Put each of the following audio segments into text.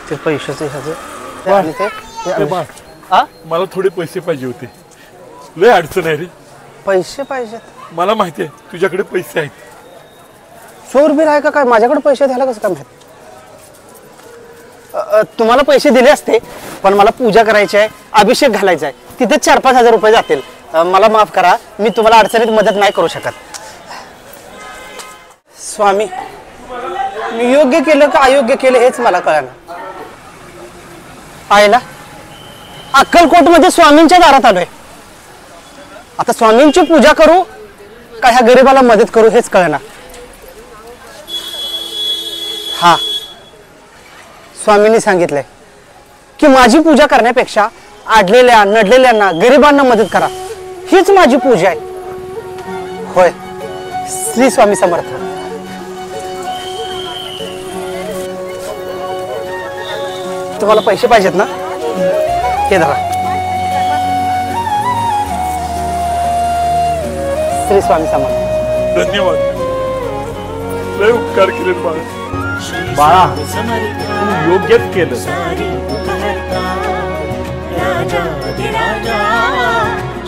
ते पैशाचे मला थोडे पैसे पाहिजे होते. लय अडचण आहे रे. पैसे पाहिजेत? मला माहिती आहे तुझ्याकडे पैसे आहेत. चोर बिर आहे का काय? माझ्याकडे पैसे द्यायला कसं काय माहित? तुम्हाला पैसे दिले असते पण मला पूजा करायची आहे, अभिषेक घालायचा आहे, तिथे 4-5 हजार रुपये जातील. मला माफ करा, मी तुम्हाला अडचणीत मदत नाही करू शकत. स्वामी, मी योग्य केलं का अयोग्य केलं हेच मला कळेना. आईला अक्कलकोट मध्ये स्वामींच्या दारात आलोय. आता स्वामींची पूजा करू का ह्या गरीबाला मदत करू हेच कळेना. हा, स्वामींनी सांगितलंय की माझी पूजा करण्यापेक्षा आडलेल्या नडलेल्यांना गरिबांना मदत करा, हीच माझी पूजा आहे. होय, श्री स्वामी समर्थ. तुम्हाला पैसे पाहिजेत ना? हे धरा. श्री स्वामी समर्थ. धन्यवाद. लय उपकार केले बाळा. तू योग्यच केलं.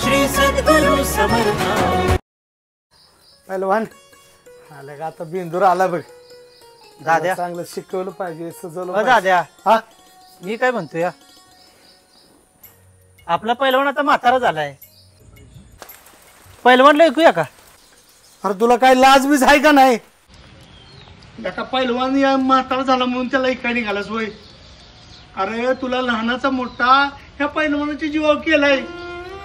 श्री सद्गुरु समर्थ. पहिलवान आलं का? आता बिंदूर आला बघ. दाद्या चांगलं शिकवलं पाहिजे, सजवलं. दाद्या, हा, मी काय म्हणतो या, आपला पैलवान आता म्हातारा झालाय. पैलवानला ऐकूया का? अरे तुला काय लाज बीज आहे का नाही? बेटा पहिलवान या म्हातारा झाला म्हणून त्याला इकडे निघालास होय? अरे तुला लहानाचा मोठा ह्या पहिलवानाची जीवावर केलाय.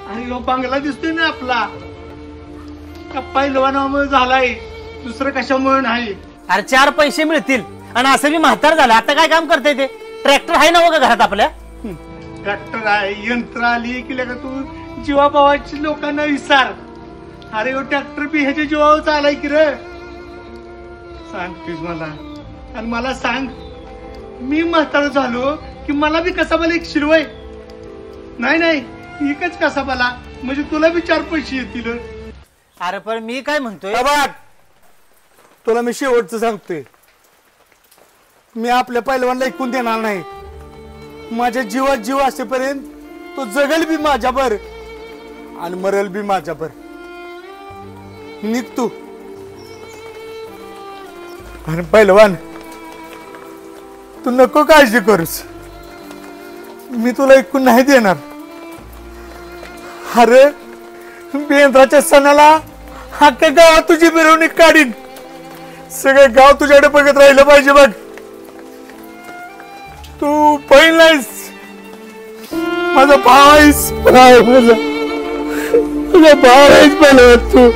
आणि ह्यो बांगला दिसतोय ना आपला, त्या पहिलवानामुळे झालाय, दुसरं कशामुळे नाही. अरे 4 पैसे मिळतील आणि असं मी म्हातार झालं. आता काय काम करताय? ते ट्रॅक्टर आहे ना वगैरे घरात आपल्या? ट्रॅक्टर आहे, यंत्र आली की लगा तू जीवाभावाची लोकांना विचार. अरे ह्यो ट्रॅक्टर बी ह्याच्या जीवावर चालाय की रे? सांग प्लीज मला. आणि मला सांग, मी म्हातारा झालो की मला बी कसाबाला एक शिरवाय? नाही एकच कसाबाला, म्हणजे तुला बी 4 पैसे येतील. अरे पण मी काय म्हणतोय, तुला मी शेवटचं सांगतोय, मी आपल्या पहिलवानला ऐकून देणार नाही. माझ्या जीवात जीव असेपर्यंत तो जगल बी माझ्यावर आणि मरल बी माझ्यावर. निघ तू. अरे पहिलवान, तू नको काळजी करूस, मी तुला ऐकून नाही देणार. अरे बेंद्राच्या सणाला अख्ख्या गावात तुझी मिरवणूक काढीन. सगळं गाव तुझ्याकडे बघत राहिलं पाहिजे बघ. तू बहीण नाहीस, माझा भाव आहेस. तुझा भाव आहेस पहिला तू.